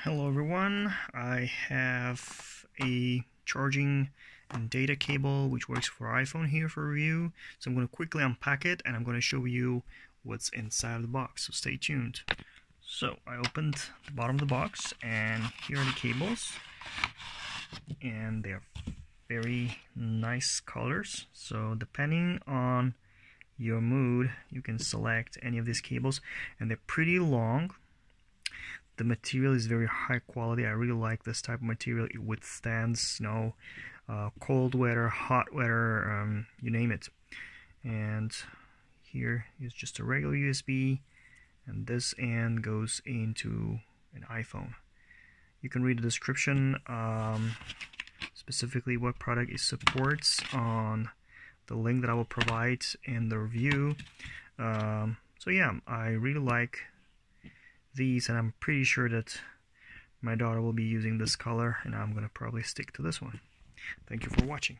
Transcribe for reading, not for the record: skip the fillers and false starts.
Hello everyone, I have a charging and data cable which works for iPhone here for review. So I'm going to quickly unpack it and I'm going to show you what's inside of the box, so stay tuned. So I opened the bottom of the box and here are the cables, and they're very nice colors. So depending on your mood you can select any of these cables, and they're pretty long. The material is very high quality. I really like this type of material. It withstands cold weather, hot weather, you name it. And here is just a regular USB, and this end goes into an iPhone. You can read the description, specifically what product it supports, on the link that I will provide in the review. So yeah, I really like these, and I'm pretty sure that my daughter will be using this color, and I'm gonna probably stick to this one. Thank you for watching.